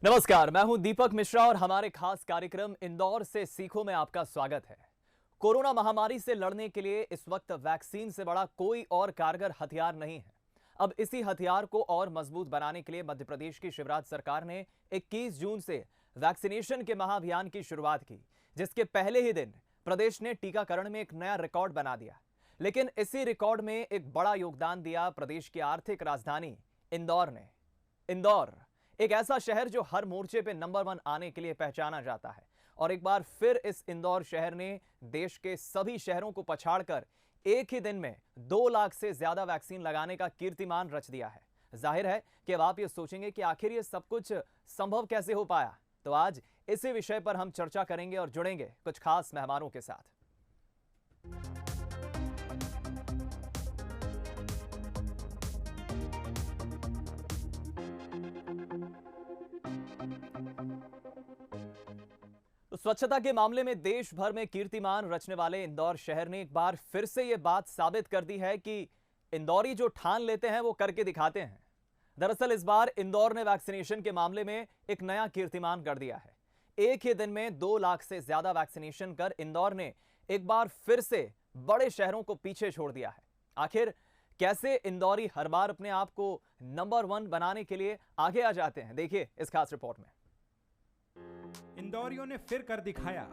नमस्कार, मैं हूं दीपक मिश्रा और हमारे खास कार्यक्रम इंदौर से सीखो में आपका स्वागत है। कोरोना महामारी से लड़ने के लिए इस वक्त वैक्सीन से बड़ा कोई और कारगर हथियार नहीं है। अब इसी हथियार को और मजबूत बनाने के लिए मध्य प्रदेश की शिवराज सरकार ने 21 जून से वैक्सीनेशन के महाअभियान की शुरुआत की, जिसके पहले ही दिन प्रदेश ने टीकाकरण में एक नया रिकॉर्ड बना दिया। लेकिन इसी रिकॉर्ड में एक बड़ा योगदान दिया प्रदेश की आर्थिक राजधानी इंदौर ने। इंदौर एक ऐसा शहर जो हर मोर्चे पे नंबर 1 आने के लिए पहचाना जाता है, और एक बार फिर इस इंदौर शहर ने देश के सभी शहरों को पछाड़कर एक ही दिन में 2 लाख से ज्यादा वैक्सीन लगाने का कीर्तिमान रच दिया है। जाहिर है कि अब आप ये सोचेंगे कि आखिर ये सब कुछ संभव कैसे हो पाया। तो आज इसी विषय पर हम चर्चा करेंगे और जुड़ेंगे कुछ खास मेहमानों के साथ। तो स्वच्छता के मामले में देश भर में कीर्तिमान रचने वाले इंदौर शहर ने एक बार फिर से यह बात साबित कर दी है कि इंदौरी जो ठान लेते हैं वो करके दिखाते हैं। दरअसल इस बार इंदौर ने वैक्सीनेशन के मामले में एक नया कीर्तिमान गढ़ दिया है। एक ही दिन में 2 लाख से ज्यादा वैक्सीनेशन कर इंदौर ने एक बार फिर से बड़े शहरों को पीछे छोड़ दिया है। आखिर कैसे इंदौरी हर बार अपने आप को नंबर 1 बनाने के लिए आगे आ जाते हैं, देखिए इस खास रिपोर्ट में। इंदौरियों ने फिर कर दिखाया,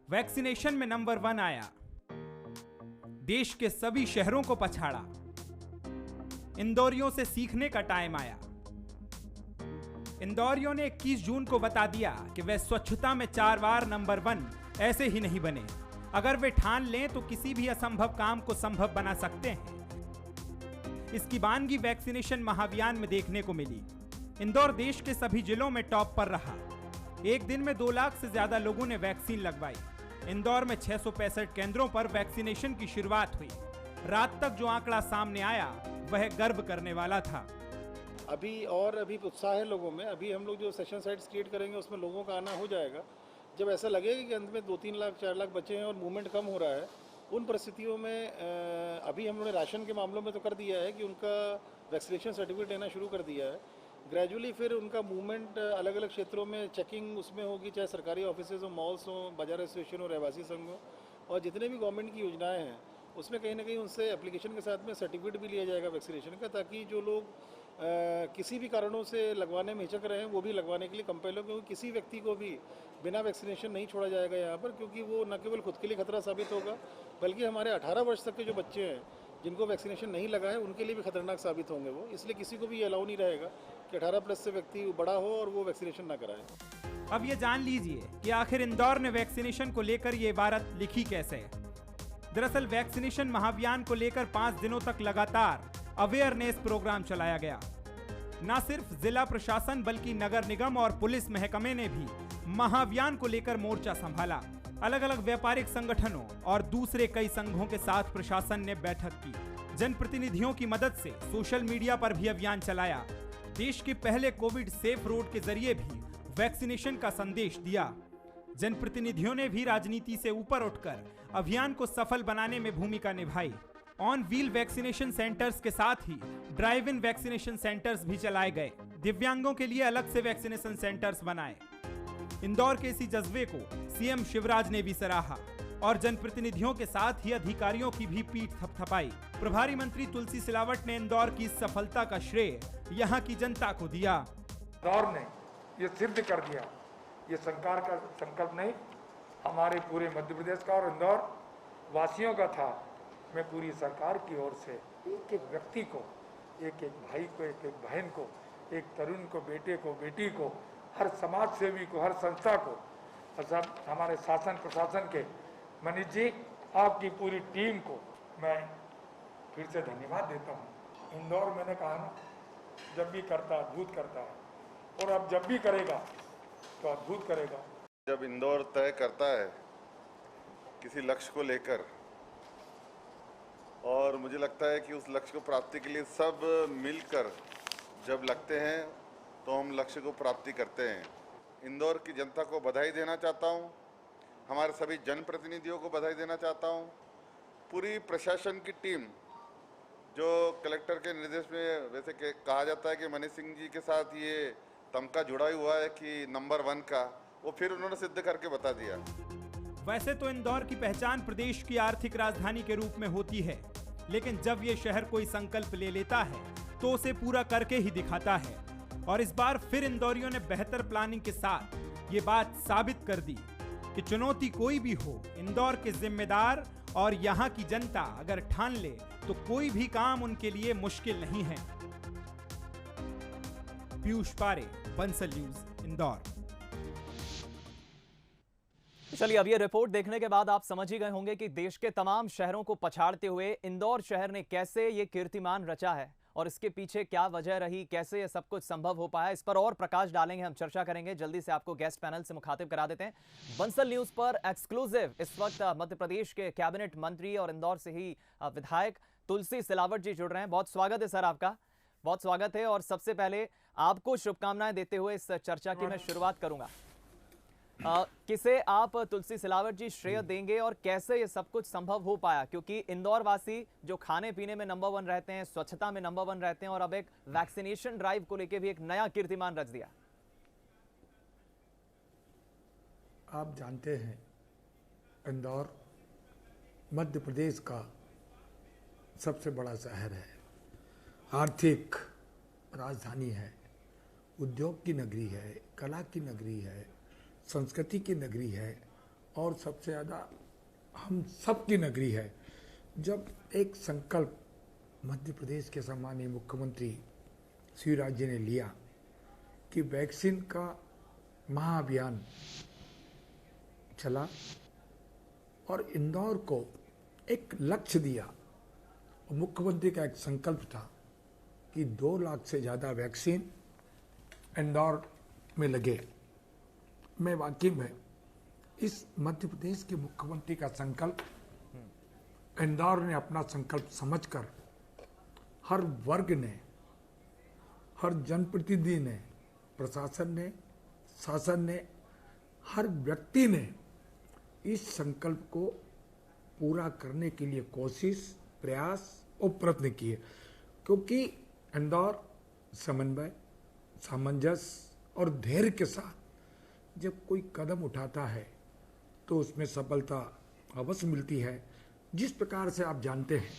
वैक्सीनेशन में नंबर 1 आया, देश के सभी शहरों को पछाड़ा। इंदौरियों से सीखने का टाइम आया। इंदौरियों ने 21 जून को बता दिया कि वे स्वच्छता में 4 बार नंबर 1 ऐसे ही नहीं बने। अगर वे ठान लें तो किसी भी असंभव काम को संभव बना सकते हैं। इसकी बानगी वैक्सीनेशन महाअभियान में देखने को मिली। इंदौर देश के सभी जिलों में टॉप पर रहा। एक दिन में 2 लाख से ज्यादा लोगों ने वैक्सीन लगवाई। इंदौर में 665 केंद्रों पर वैक्सीनेशन की शुरुआत हुई। रात तक जो आंकड़ा सामने आया वह गर्व करने वाला था। अभी उत्साह है लोगों में। अभी हम लोग जो सेशन साइट्स क्रिएट करेंगे उसमें लोगों का आना हो जाएगा। जब ऐसा लगेगा कि अंत में 2-3 लाख 4 लाख बचे हैं और मूवमेंट कम हो रहा है, उन परिस्थितियों में अभी हम लोगों ने राशन के मामलों में तो कर दिया है कि उनका वैक्सीनेशन सर्टिफिकेट लेना शुरू कर दिया है। ग्रेजुअली फिर उनका मूवमेंट अलग अलग क्षेत्रों में चेकिंग उसमें होगी, चाहे सरकारी ऑफिसेज हो, मॉल्स हो, बाजार एसोसिएशन हो, रहवासी संघ हो, और जितने भी गवर्नमेंट की योजनाएं हैं उसमें कहीं ना कहीं उनसे एप्लीकेशन के साथ में सर्टिफिकेट भी लिया जाएगा वैक्सीनेशन का, ताकि जो लोग किसी भी कारणों से लगवाने में हिचक रहे हैं वो भी लगवाने के लिए कंपेल हो। क्योंकि किसी व्यक्ति को भी बिना वैक्सीनेशन नहीं छोड़ा जाएगा यहाँ पर, क्योंकि वो न केवल खुद के लिए खतरा साबित होगा बल्कि हमारे 18 वर्ष तक के जो बच्चे हैं जिनको वैक्सीनेशन नहीं लगा है उनके लिए भी खतरनाक साबित होंगे वो। इसलिए किसी को भी ये अलाउ नहीं रहेगा कि 18 प्लस से व्यक्ति बड़ा हो और वो वैक्सीनेशन ना कराए। अब ये जान लीजिए कि आखिर इंदौर ने वैक्सीनेशन को लेकर ये इबारत लिखी कैसे। दरअसल वैक्सीनेशन महाअभियान को लेकर 5 दिनों तक लगातार अवेयरनेस प्रोग्राम चलाया गया। न सिर्फ जिला प्रशासन बल्कि नगर निगम और पुलिस महकमे ने भी महाअभियान को लेकर मोर्चा संभाला। अलग अलग व्यापारिक संगठनों और दूसरे कई संघों के साथ प्रशासन ने बैठक की। जनप्रतिनिधियों की मदद से सोशल मीडिया पर भी अभियान चलाया। देश के पहले कोविड सेफ रोड के जरिए भी वैक्सीनेशन का संदेश दिया। जनप्रतिनिधियों ने भी राजनीति से ऊपर उठकर अभियान को सफल बनाने में भूमिका निभाई। ऑन व्हील वैक्सीनेशन सेंटर्स के साथ ही ड्राइव इन वैक्सीनेशन सेंटर्स भी चलाए गए। दिव्यांगों के लिए अलग से वैक्सीनेशन सेंटर्स बनाए। इंदौर के इसी जज्बे को सीएम शिवराज ने भी सराहा और जनप्रतिनिधियों के साथ ही अधिकारियों की भी पीठ थपथपाई। प्रभारी मंत्री तुलसी सिलावट ने इंदौर की सफलता का श्रेय यहाँ की जनता को दिया। इंदौर ने ये सिद्ध कर दिया, ये सरकार का संकल्प नहीं, हमारे पूरे मध्य प्रदेश का और इंदौर वासियों का था। मैं पूरी सरकार की ओर से एक एक व्यक्ति को, एक एक भाई को, एक एक बहन को, एक तरुण को, बेटे को, बेटी को, हर समाज सेवी को, हर संस्था को, और सब हमारे शासन प्रशासन के मनीष जी, आपकी पूरी टीम को मैं फिर से धन्यवाद देता हूँ। इंदौर मैंने कहा ना, जब भी करता है अद्भुत करता है, और अब जब भी करेगा तो अद्भुत करेगा। जब इंदौर तय करता है किसी लक्ष्य को लेकर, और मुझे लगता है कि उस लक्ष्य को प्राप्ति के लिए सब मिलकर जब लगते हैं तो हम लक्ष्य को प्राप्ति करते हैं। इंदौर की जनता को बधाई देना चाहता हूँ, हमारे सभी जनप्रतिनिधियों को बधाई देना चाहता हूँ, पूरी प्रशासन की टीम जो कलेक्टर के निर्देश में वैसे कहा जाता है कि मनीष सिंह जी के साथ ये तमगा जुड़ा ही हुआ है कि नंबर 1 का, वो फिर उन्होंने सिद्ध करके बता दिया। वैसे तो इंदौर की पहचान प्रदेश की आर्थिक राजधानी के रूप में होती है, लेकिन जब ये शहर कोई संकल्प ले लेता है तो उसे पूरा करके ही दिखाता है। और इस बार फिर इंदौरियों ने बेहतर प्लानिंग के साथ ये बात साबित कर दी कि चुनौती कोई भी हो, इंदौर के जिम्मेदार और यहाँ की जनता अगर ठान ले तो कोई भी काम उनके लिए मुश्किल नहीं है। पीयूष पारे, बंसल न्यूज, इंदौर। चलिए, अब ये रिपोर्ट देखने के बाद आप समझ ही गए होंगे कि देश के तमाम शहरों को पछाड़ते हुए इंदौर शहर ने कैसे ये कीर्तिमान रचा है और इसके पीछे क्या वजह रही, कैसे ये सब कुछ संभव हो पाया। इस पर और प्रकाश डालेंगे, हम चर्चा करेंगे। जल्दी से आपको गेस्ट पैनल से मुखातिब करा देते हैं। बंसल न्यूज पर एक्सक्लूसिव इस वक्त मध्य प्रदेश के कैबिनेट मंत्री और इंदौर से ही विधायक तुलसी सिलावट जी जुड़ रहे हैं। बहुत स्वागत है सर आपका, बहुत स्वागत है। और सबसे पहले आपको शुभकामनाएं देते हुए इस चर्चा की मैं शुरुआत करूंगा। किसे आप तुलसी सिलावट जी श्रेय देंगे और कैसे ये सब कुछ संभव हो पाया? क्योंकि इंदौर वासी जो खाने पीने में नंबर 1 रहते हैं, स्वच्छता में नंबर 1 रहते हैं और अब एक वैक्सीनेशन ड्राइव को लेकर भी एक नया कीर्तिमान रच दिया। आप जानते हैं इंदौर मध्य प्रदेश का सबसे बड़ा शहर है, आर्थिक राजधानी है, उद्योग की नगरी है, कला की नगरी है, संस्कृति की नगरी है और सबसे ज़्यादा हम सब की नगरी है। जब एक संकल्प मध्य प्रदेश के सम्मानीय मुख्यमंत्री शिवराज जी ने लिया कि वैक्सीन का महाअभियान चला और इंदौर को एक लक्ष्य दिया और मुख्यमंत्री का एक संकल्प था कि 2 लाख से ज़्यादा वैक्सीन इंदौर में लगे। मैं वाकई में इस मध्य प्रदेश के मुख्यमंत्री का संकल्प इंदौर ने अपना संकल्प समझकर हर वर्ग ने, हर जनप्रतिनिधि ने, प्रशासन ने, शासन ने, हर व्यक्ति ने इस संकल्प को पूरा करने के लिए कोशिश, प्रयास और प्रयत्न किए। क्योंकि इंदौर समन्वय, सामंजस्य और धैर्य के साथ जब कोई कदम उठाता है तो उसमें सफलता अवश्य मिलती है। जिस प्रकार से आप जानते हैं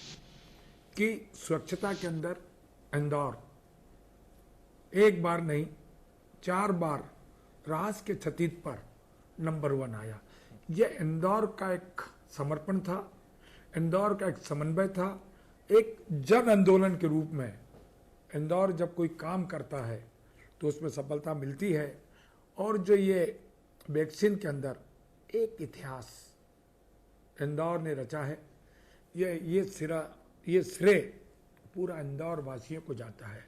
कि स्वच्छता के अंदर इंदौर एक बार नहीं 4 बार राष्ट्र के छतीत पर नंबर 1 आया। यह इंदौर का एक समर्पण था, इंदौर का एक समन्वय था, एक जन आंदोलन के रूप में इंदौर जब कोई काम करता है तो उसमें सफलता मिलती है। और जो ये वैक्सीन के अंदर एक इतिहास इंदौर ने रचा है, ये श्रेय पूरा इंदौर वासियों को जाता है,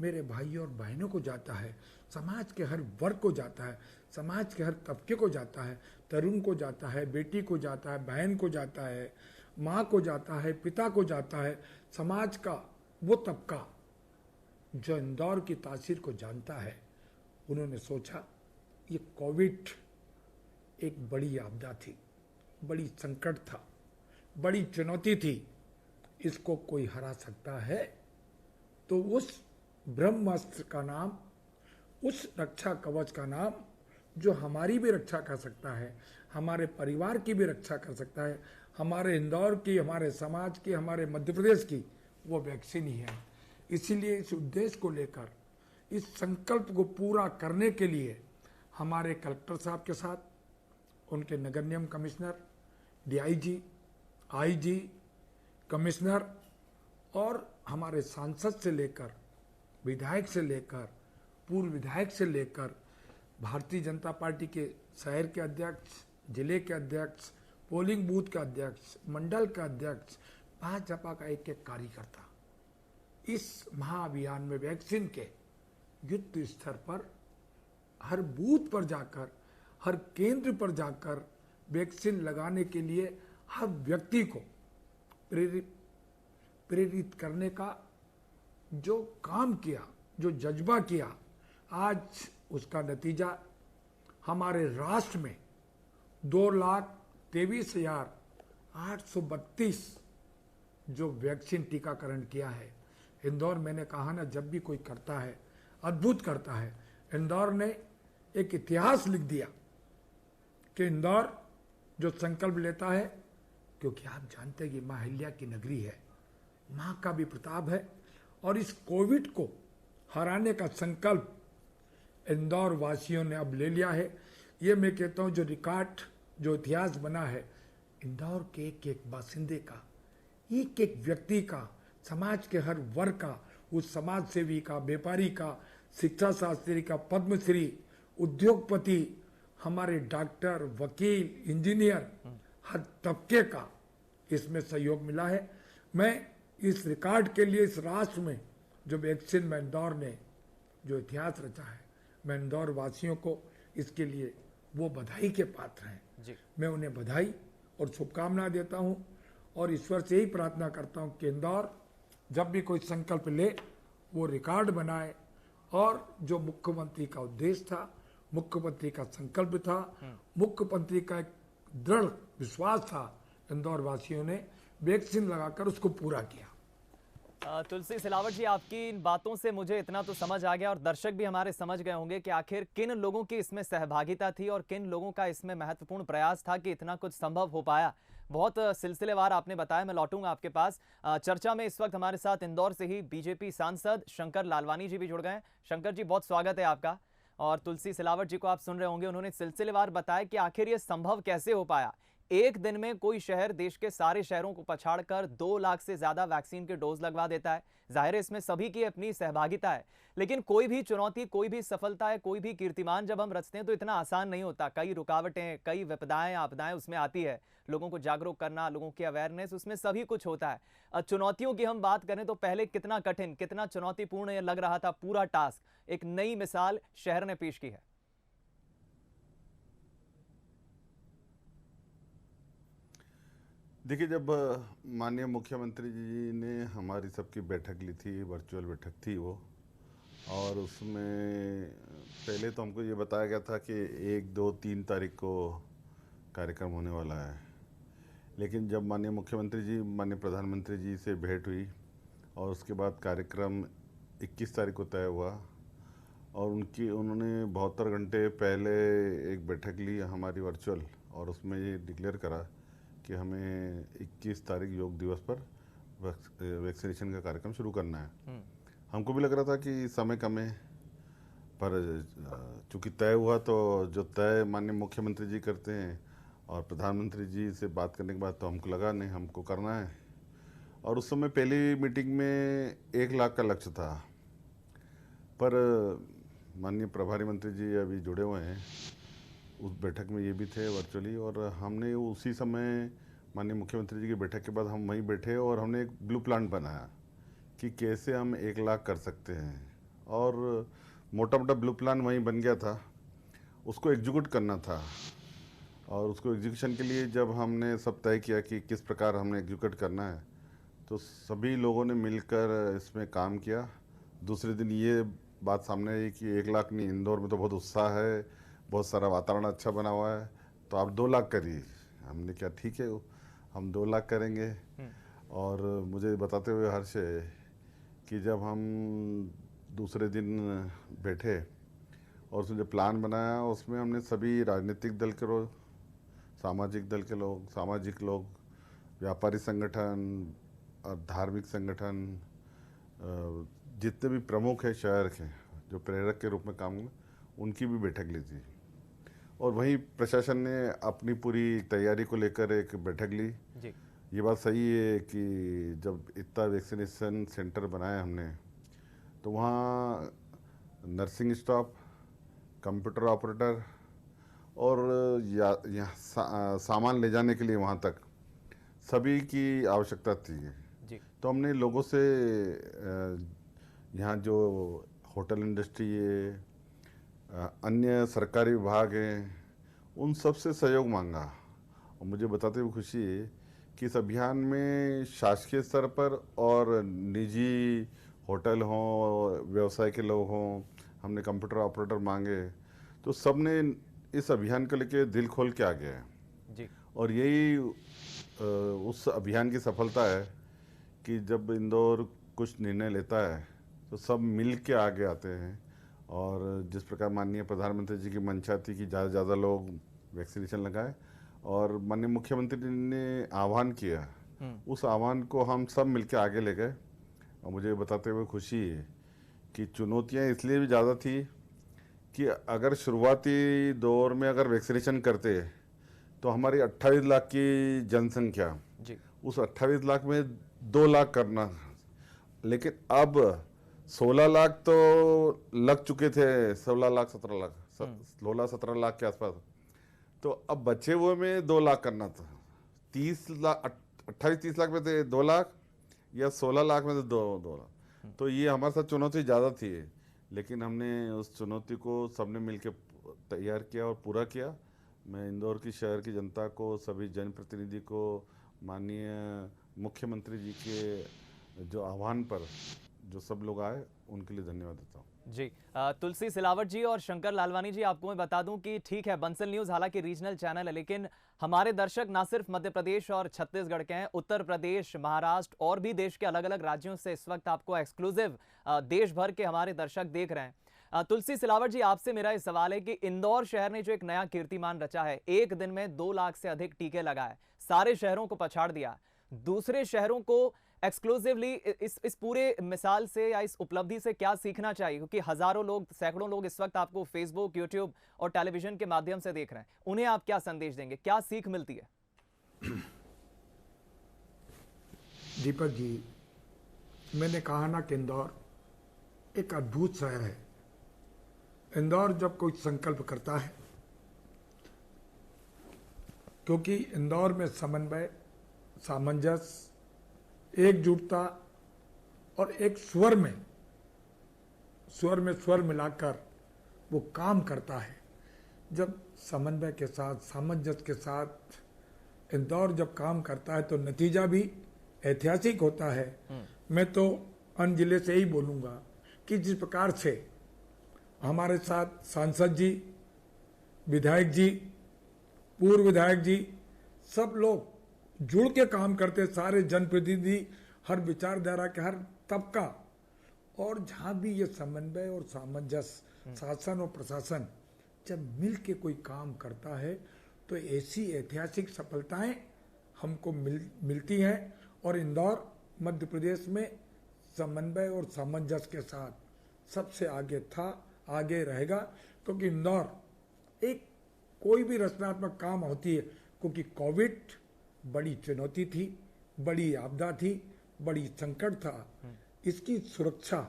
मेरे भाइयों और बहनों को जाता है, समाज के हर वर्ग को जाता है, समाज के हर तबके को जाता है, तरुण को जाता है, बेटी को जाता है, बहन को जाता है, माँ को जाता है, पिता को जाता है। समाज का वो तबका जो इंदौर की तासीर को जानता है, उन्होंने सोचा ये कोविड एक बड़ी आपदा थी, बड़ी संकट था, बड़ी चुनौती थी, इसको कोई हरा सकता है तो उस ब्रह्मास्त्र का नाम, उस रक्षा कवच का नाम जो हमारी भी रक्षा कर सकता है, हमारे परिवार की भी रक्षा कर सकता है, हमारे इंदौर की, हमारे समाज की, हमारे मध्य प्रदेश की, वो वैक्सीन ही है। इसीलिए इस उद्देश्य को लेकर, इस संकल्प को पूरा करने के लिए हमारे कलेक्टर साहब के साथ, उनके नगर निगम कमिश्नर, डीआईजी, आईजी, कमिश्नर और हमारे सांसद से लेकर, विधायक से लेकर, पूर्व विधायक से लेकर, भारतीय जनता पार्टी के शहर के अध्यक्ष, जिले के अध्यक्ष, पोलिंग बूथ का अध्यक्ष, मंडल का अध्यक्ष, भाजपा का एक एक कार्यकर्ता इस महाअभियान में वैक्सीन के युद्ध स्तर पर हर बूथ पर जाकर, हर केंद्र पर जाकर वैक्सीन लगाने के लिए हर व्यक्ति को प्रेरित करने का जो काम किया, जो जज्बा किया, आज उसका नतीजा हमारे राष्ट्र में 2,23,832 जो वैक्सीन टीकाकरण किया है। इंदौर, मैंने कहा ना, जब भी कोई करता है अद्भुत करता है, इंदौर ने एक इतिहास लिख दिया कि इंदौर जो संकल्प लेता है, क्योंकि आप जानते हैं कि मां अहिल्या की नगरी है, मां का भी प्रताप है, और इस कोविड को हराने का संकल्प इंदौर वासियों ने अब ले लिया है। ये मैं कहता हूं जो रिकॉर्ड, जो इतिहास बना है इंदौर के एक एक बासिंदे का, एक एक व्यक्ति का, समाज के हर वर्ग का, उस समाज सेवी का, व्यापारी का, शिक्षा शास्त्री का, पद्मश्री, उद्योगपति, हमारे डॉक्टर, वकील, इंजीनियर, हर तबके का इसमें सहयोग मिला है। मैं इस रिकॉर्ड के लिए, इस राष्ट्र में जो वैक्सीन में इंदौर ने जो इतिहास रचा है, मैं इंदौर वासियों को इसके लिए वो बधाई के पात्र हैं। जी। मैं उन्हें बधाई और शुभकामनाएं देता हूं और ईश्वर से यही प्रार्थना करता हूं कि इंदौर जब भी कोई संकल्प ले वो रिकॉर्ड बनाए, और जो मुख्यमंत्री का उद्देश्य था, मुख्यमंत्री का संकल्प था, मुख्यमंत्री का एक दृढ़ विश्वास था, इंदौर वासियों ने वैक्सीन लगाकर उसको पूरा किया। तुलसी सिलावट जी, आपकी इन बातों से मुझे इतना तो समझ आ गया और दर्शक भी हमारे समझ गए होंगे कि आखिर किन लोगों की इसमें सहभागिता थी और किन लोगों का इसमें महत्वपूर्ण प्रयास था कि इतना कुछ संभव हो पाया। बहुत सिलसिलेवार आपने बताया, मैं लौटूंगा आपके पास। चर्चा में इस वक्त हमारे साथ इंदौर से ही बीजेपी सांसद शंकर लालवानी जी भी जुड़ गए हैं। शंकर जी, बहुत स्वागत है आपका। और तुलसी सिलावट जी को आप सुन रहे होंगे, उन्होंने सिलसिलेवार बताया कि आखिर ये संभव कैसे हो पाया। एक दिन में कोई शहर देश के सारे शहरों को पछाड़कर 2 लाख से ज्यादा वैक्सीन के डोज लगवा देता है। जाहिर है इसमें सभी की अपनी सहभागिता है, लेकिन कोई भी चुनौती, कोई भी सफलता है, कोई भी कीर्तिमान जब हम रचते हैं तो इतना आसान नहीं होता। कई रुकावटें, कई विपदाएं, आपदाएं उसमें आती है। लोगों को जागरूक करना, लोगों की अवेयरनेस, उसमें सभी कुछ होता है। चुनौतियों की हम बात करें तो पहले कितना कठिन, कितना चुनौतीपूर्ण ये लग रहा था पूरा टास्क। एक नई मिसाल शहर ने पेश की है। देखिए, जब माननीय मुख्यमंत्री जी ने हमारी सबकी बैठक ली थी, वर्चुअल बैठक थी वो, और उसमें पहले तो हमको ये बताया गया था कि 1, 2, 3 तारीख को कार्यक्रम होने वाला है। लेकिन जब माननीय मुख्यमंत्री जी, माननीय प्रधानमंत्री जी से भेंट हुई और उसके बाद कार्यक्रम 21 तारीख को तय हुआ, और उन्होंने 72 घंटे पहले एक बैठक ली हमारी वर्चुअल, और उसमें ये डिक्लेयर करा कि हमें 21 तारीख योग दिवस पर वैक्सीनेशन का कार्यक्रम शुरू करना है। हमको भी लग रहा था कि समय कम है, पर चूंकि तय हुआ तो जो तय माननीय मुख्यमंत्री जी करते हैं और प्रधानमंत्री जी से बात करने के बाद तो हमको लगा नहीं, हमको करना है। और उस समय पहली मीटिंग में 1 लाख का लक्ष्य था, पर माननीय प्रभारी मंत्री जी अभी जुड़े हुए हैं, उस बैठक में ये भी थे वर्चुअली, और हमने उसी समय माननीय मुख्यमंत्री जी की बैठक के बाद हम वहीं बैठे और हमने एक ब्लू प्लान बनाया कि कैसे हम 1 लाख कर सकते हैं। और मोटा मोटा ब्लू प्लान वहीं बन गया था, उसको एग्जीक्यूट करना था। और उसको एग्जीक्यूशन के लिए जब हमने सब तय किया कि किस प्रकार हमने एग्जीक्यूट करना है, तो सभी लोगों ने मिलकर इसमें काम किया। दूसरे दिन ये बात सामने आई कि 1 लाख नहीं, इंदौर में तो बहुत उत्साह है, बहुत सारा वातावरण अच्छा बना हुआ है, तो आप 2 लाख करिए। हमने क्या, ठीक है, हम 2 लाख करेंगे। और मुझे बताते हुए हर्ष है कि जब हम दूसरे दिन बैठे और उसमें जो प्लान बनाया, उसमें हमने सभी राजनीतिक दल के लोग, सामाजिक दल के लोग, सामाजिक लोग, व्यापारी संगठन और धार्मिक संगठन, जितने भी प्रमुख हैं शहर के, जो प्रेरक के रूप में काम हुए, उनकी भी बैठक ली थी। और वहीं प्रशासन ने अपनी पूरी तैयारी को लेकर एक बैठक ली जी। ये बात सही है कि जब इतना वैक्सीनेशन सेंटर बनाया हमने, तो वहाँ नर्सिंग स्टाफ, कंप्यूटर ऑपरेटर और यहाँ सामान ले जाने के लिए वहाँ तक सभी की आवश्यकता थी जी। तो हमने लोगों से यहाँ जो होटल इंडस्ट्री है, अन्य सरकारी विभाग हैं, उन सब से सहयोग मांगा। और मुझे बताते हुए खुशी है कि इस अभियान में शासकीय स्तर पर और निजी होटल हों, व्यवसाय के लोग हों, हमने कंप्यूटर ऑपरेटर मांगे, तो सब ने इस अभियान को लेके दिल खोल के आ गए हैं जी। और यही उस अभियान की सफलता है कि जब इंदौर कुछ निर्णय लेता है तो सब मिल के आगे आते हैं और जिस प्रकार माननीय प्रधानमंत्री जी की मंशा थी कि ज़्यादा से ज़्यादा लोग वैक्सीनेशन लगाएं और माननीय मुख्यमंत्री ने आह्वान किया, उस आह्वान को हम सब मिलकर आगे ले गए। और मुझे बताते हुए खुशी है कि चुनौतियां इसलिए भी ज़्यादा थी कि अगर शुरुआती दौर में अगर वैक्सीनेशन करते तो हमारी 28 लाख की जनसंख्या जी। उस 28 लाख में 2 लाख करना, लेकिन अब 16 लाख तो लग चुके थे, 16 लाख 17 लाख 16-17 लाख के आसपास, तो अब बचे हुए में 2 लाख करना था। 30 लाख 28-30 लाख में थे 2 लाख या 16 लाख में थे 2 लाख, तो ये हमारे साथ चुनौती ज़्यादा थी, लेकिन हमने उस चुनौती को सबने मिलकर तैयार किया और पूरा किया। मैं इंदौर की शहर की जनता को, सभी जनप्रतिनिधि को, माननीय मुख्यमंत्री जी के जो आह्वान पर जो सब लोग आए उनके लिए धन्यवाद देता हूँ। जी। तुलसी सिलावट जी और शंकर लालवानी जी, आपको मैं बता दूं कि ठीक है, बंसल न्यूज़ हालांकि रीजनल चैनल है, लेकिन हमारे दर्शक ना सिर्फ मध्य प्रदेश और छत्तीसगढ़ के हैं, उत्तर प्रदेश, महाराष्ट्र और भी देश के अलग अलग राज्यों से इस वक्त आपको एक्सक्लूसिव देश भर के हमारे दर्शक देख रहे हैं। तुलसी सिलावट जी, आपसे मेरा ये सवाल है कि इंदौर शहर ने जो एक नया कीर्तिमान रचा है, एक दिन में 2 लाख से अधिक टीके लगाए, सारे शहरों को पछाड़ दिया, दूसरे शहरों को एक्सक्लूसिवली इस पूरे मिसाल से या इस उपलब्धि से क्या सीखना चाहिए? क्योंकि हजारों लोग, सैकड़ों लोग इस वक्त आपको फेसबुक, यूट्यूब और टेलीविजन के माध्यम से देख रहे हैं, उन्हें आप क्या संदेश देंगे, क्या सीख मिलती है? दीपक जी, मैंने कहा ना कि इंदौर एक अद्भुत शहर है। इंदौर जब कोई संकल्प करता है, क्योंकि इंदौर में समन्वय, सामंजस्य, एकजुटता और एक स्वर में स्वर मिलाकर वो काम करता है। जब समन्वय के साथ, सामंजस्य के साथ इंदौर जब काम करता है तो नतीजा भी ऐतिहासिक होता है। मैं तो अन्य जिले से ही बोलूँगा कि जिस प्रकार से हमारे साथ सांसद जी, विधायक जी, पूर्व विधायक जी, सब लोग जुड़ के काम करते, सारे जनप्रतिनिधि, हर विचारधारा के हर तबका, और जहाँ भी ये समन्वय और सामंजस्य, शासन और प्रशासन जब मिल के कोई काम करता है तो ऐसी ऐतिहासिक सफलताएं हमको मिलती हैं। और इंदौर मध्य प्रदेश में समन्वय और सामंजस्य के साथ सबसे आगे था, आगे रहेगा, क्योंकि इंदौर एक कोई भी रचनात्मक काम होती है, क्योंकि कोविड बड़ी चुनौती थी, बड़ी आपदा थी, बड़ी संकट था। इसकी सुरक्षा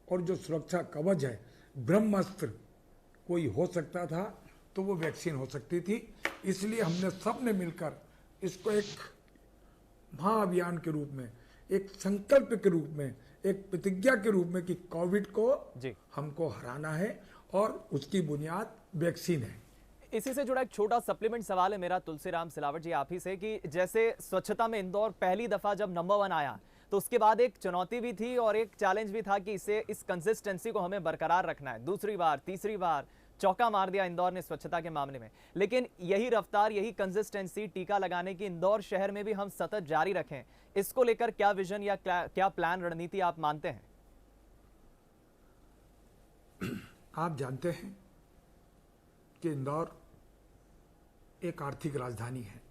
और जो सुरक्षा कवच है, ब्रह्मास्त्र कोई हो सकता था तो वो वैक्सीन हो सकती थी। इसलिए हमने सबने मिलकर इसको एक महाअभियान के रूप में, एक संकल्प के रूप में, एक प्रतिज्ञा के रूप में कि कोविड को हमको हराना है, और उसकी बुनियाद वैक्सीन है। इसी से जुड़ा एक छोटा सप्लीमेंट सवाल है मेरा तुलसीराम सिलावट जी आप ही से, कि जैसे स्वच्छता में इंदौर पहली दफा जब नंबर 1 आया तो उसके बाद एक चुनौती भी थी और एक चैलेंज भी था कि इस कंसिस्टेंसी को हमें बरकरार रखना है। दूसरी बार, तीसरी बार चौका मार दिया इंदौर ने स्वच्छता के मामले में, लेकिन यही रफ्तार, यही कंसिस्टेंसी टीका लगाने की इंदौर शहर में भी हम सतत जारी रखें, इसको लेकर क्या विजन या क्या प्लान, रणनीति आप मानते हैं? आप जानते हैं कि इंदौर एक आर्थिक राजधानी है।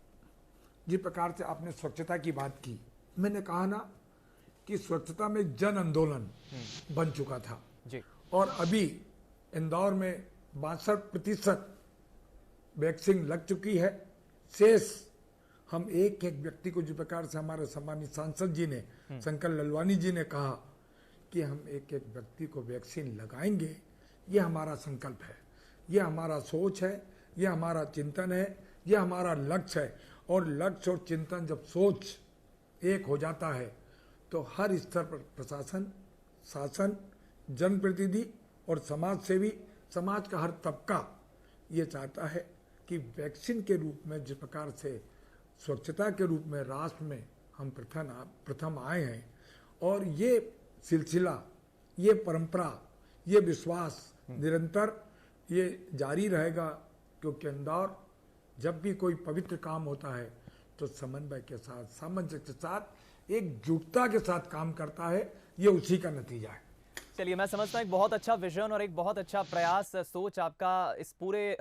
जिस प्रकार से आपने स्वच्छता की बात की, मैंने कहा ना कि स्वच्छता में जन आंदोलन बन चुका था जी। और अभी इंदौर में 62% वैक्सीन लग चुकी है। शेष हम एक एक व्यक्ति को, जिस प्रकार से हमारे सम्मानित सांसद जी ने, शंकर लालवानी जी ने कहा कि हम एक एक व्यक्ति को वैक्सीन लगाएंगे, ये हमारा संकल्प है, ये हमारा सोच है, ये हमारा चिंतन है, ये हमारा लक्ष्य है। और लक्ष्य और चिंतन, जब सोच एक हो जाता है तो हर स्तर पर प्रशासन, शासन, जनप्रतिनिधि और समाज सेवी, समाज का हर तबका ये चाहता है कि वैक्सीन के रूप में, जिस प्रकार से स्वच्छता के रूप में राष्ट्र में हम प्रथम आए हैं, और ये सिलसिला, ये परंपरा, ये विश्वास निरंतर ये जारी रहेगा। क्योंकि इंदौर जब भी कोई पवित्र काम होता है तो समन्वय के साथ, सामंजस्य के साथ, एकजुटता के साथ काम करता है, ये उसी का नतीजा है। चलिए, मैं समझता हूँ एक बहुत अच्छा विजन और एक बहुत अच्छा प्रयास, सोच आपका इस पूरे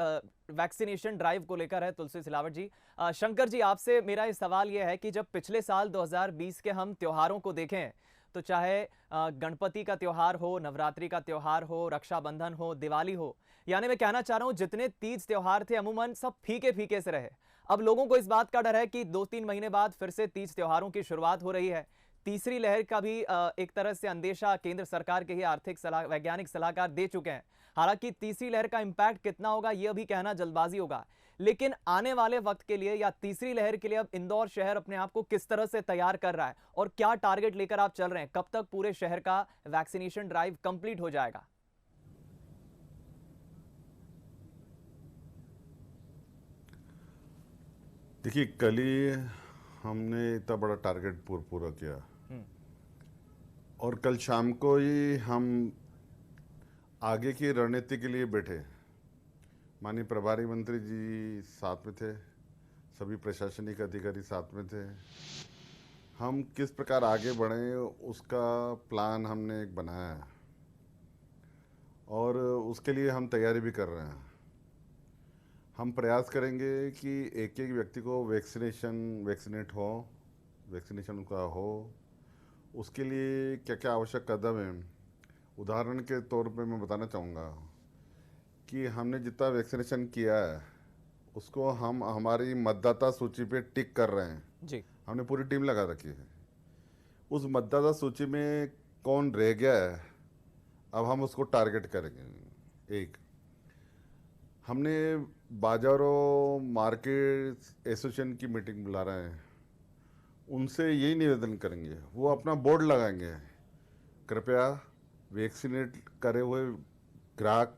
वैक्सीनेशन ड्राइव को लेकर है तुलसी सिलावट जी। शंकर जी, आपसे मेरा ये सवाल ये है कि जब पिछले साल 2020 के हम त्योहारों को देखें तो चाहे गणपति का त्योहार हो, नवरात्रि का त्योहार हो, रक्षाबंधन हो, दिवाली हो, यानी मैं कहना चाह रहा हूँ जितने तीज त्योहार थे अमूमन सब फीके फीके से रहे। अब लोगों को इस बात का डर है कि 2-3 महीने बाद फिर से तीज त्योहारों की शुरुआत हो रही है। तीसरी लहर का भी एक तरह से अंदेशा केंद्र सरकार के ही आर्थिक वैज्ञानिक सलाहकार दे चुके हैं। हालांकि तीसरी लहर का इंपैक्ट कितना होगा यह भी कहना जल्दबाजी होगा, लेकिन आने वाले वक्त के लिए या तीसरी लहर के लिए अब इंदौर शहर अपने आप को किस तरह से तैयार कर रहा है और क्या टारगेट लेकर आप चल रहे हैं? कब तक पूरे शहर का वैक्सीनेशन ड्राइव कंप्लीट हो जाएगा? देखिए, कल ही हमने इतना बड़ा टारगेट पूरा किया और कल शाम को ही हम आगे की रणनीति के लिए बैठे। माननीय प्रभारी मंत्री जी साथ में थे, सभी प्रशासनिक अधिकारी साथ में थे। हम किस प्रकार आगे बढ़ें उसका प्लान हमने एक बनाया है और उसके लिए हम तैयारी भी कर रहे हैं। हम प्रयास करेंगे कि एक एक व्यक्ति को वैक्सीनेशन उनका हो। उसके लिए क्या क्या आवश्यक कदम हैं, उदाहरण के तौर पे मैं बताना चाहूँगा कि हमने जितना वैक्सीनेशन किया है उसको हम हमारी मतदाता सूची पे टिक कर रहे हैं जी। हमने पूरी टीम लगा रखी है। उस मतदाता सूची में कौन रह गया है, अब हम उसको टारगेट करेंगे। एक हमने बाजारों मार्केट एसोसिएशन की मीटिंग बुला रहे हैं, उनसे यही निवेदन करेंगे, वो अपना बोर्ड लगाएंगे, कृपया वैक्सीनेट करे हुए ग्राहक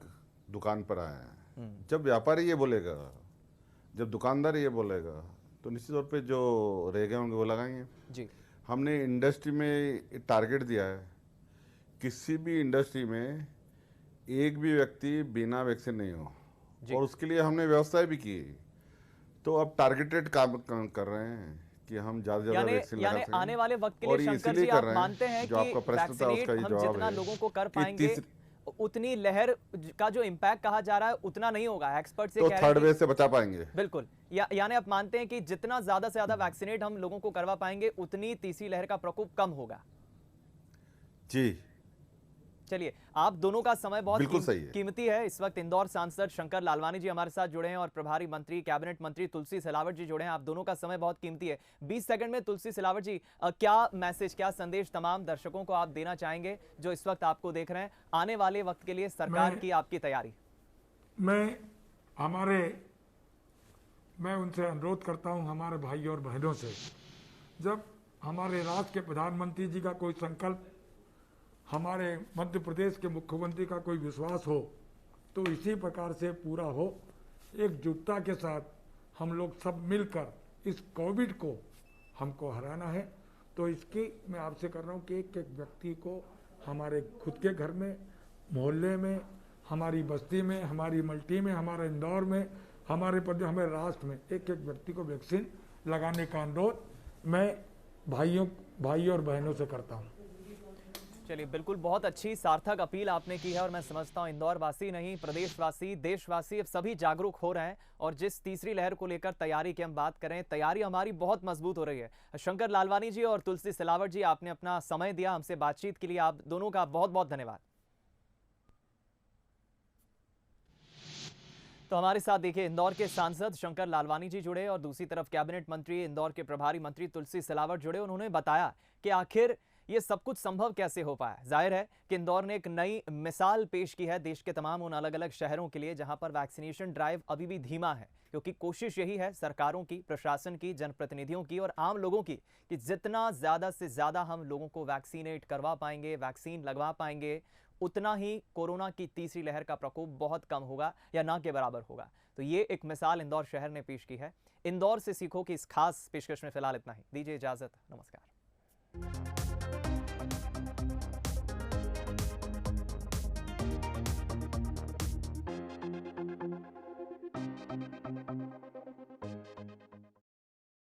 दुकान पर आए हैं। जब व्यापारी ये बोलेगा, जब दुकानदार ये बोलेगा, तो निश्चित तौर पे जो रह गए होंगे वो लगाएंगे जी। हमने इंडस्ट्री में टारगेट दिया है, किसी भी इंडस्ट्री में एक भी व्यक्ति बिना वैक्सीन नहीं हो, और उसके लिए हमने व्यवस्थाएं भी की। तो अब टारगेटेड काम कर रहे हैं कि हम ज्यादा वैक्सीन लगा सकें। आने वाले वक्त के लिए शंकर जी आप मानते हैं कि वैक्सीनेट हम जितना लोगों को कर पाएंगे उतनी लहर का जो इम्पैक्ट कहा जा रहा है उतना नहीं होगा? एक्सपर्ट से तो कह थर्ड रहे हैं वेव से बचा पाएंगे। बिल्कुल। यानी आप मानते हैं कि जितना ज्यादा से ज्यादा वैक्सीनेट हम लोगों को करवा पाएंगे उतनी तीसरी लहर का प्रकोप कम होगा? जी। चलिए, आप दोनों का समय बहुत सही है। कीमती है। इस वक्त इंदौर सांसद शंकर लालवानी जी हमारे साथ जुड़े हैं और प्रभारी मंत्री कैबिनेट मंत्री तुलसी सिलावट जी जुड़े हैं। आप दोनों का समय बहुत कीमती है। 20 सेकंड में तुलसी सिलावट जी, क्या मैसेज, क्या संदेश तमाम दर्शकों को आप देना चाहेंगे जो इस वक्त आपको देख रहे हैं, आने वाले वक्त के लिए सरकार की आपकी तैयारी? मैं उनसे अनुरोध करता हूं, हमारे भाइयों और बहनों से, जब हमारे राज्य के प्रधानमंत्री जी का कोई संकल्प, हमारे मध्य प्रदेश के मुख्यमंत्री का कोई विश्वास हो, तो इसी प्रकार से पूरा हो। एकजुटता के साथ हम लोग सब मिलकर इस कोविड को हमको हराना है। तो इसकी मैं आपसे कर रहा हूँ कि एक एक व्यक्ति को हमारे खुद के घर में, मोहल्ले में, हमारी बस्ती में, हमारी मल्टी में, हमारे इंदौर में, हमारे राष्ट्र में एक एक व्यक्ति को वैक्सीन लगाने का अनुरोध मैं भाइयों और बहनों से करता हूँ। चलिए, बिल्कुल बहुत अच्छी सार्थक अपील आपने की है और मैं समझता हूं इंदौर वासी नहीं, प्रदेशवासी, देशवासी अब सभी जागरूक हो रहे हैं। और जिस तीसरी लहर को लेकर तैयारी की हम बात करें, तैयारी हमारी बहुत मजबूत हो रही है। शंकर लालवानी जी और तुलसी सिलावट जी, आपने अपना समय दिया हमसे बातचीत के लिए, आप दोनों का बहुत बहुत धन्यवाद। तो हमारे साथ देखिए इंदौर के सांसद शंकर लालवानी जी जुड़े और दूसरी तरफ कैबिनेट मंत्री, इंदौर के प्रभारी मंत्री तुलसी सिलावट जुड़े। उन्होंने बताया कि आखिर ये सब कुछ संभव कैसे हो पाया। जाहिर है कि इंदौर ने एक नई मिसाल पेश की है देश के तमाम उन अलग अलग शहरों के लिए जहां पर वैक्सीनेशन ड्राइव अभी भी धीमा है, क्योंकि कोशिश यही है सरकारों की, प्रशासन की, जनप्रतिनिधियों की और आम लोगों की कि जितना ज्यादा से ज्यादा हम लोगों को वैक्सीनेट करवा पाएंगे, वैक्सीन लगवा पाएंगे, उतना ही कोरोना की तीसरी लहर का प्रकोप बहुत कम होगा या ना के बराबर होगा। तो ये एक मिसाल इंदौर शहर ने पेश की है। इंदौर से सीखो कि इस खास पेशकश में फिलहाल इतना ही। दीजिए इजाजत, नमस्कार।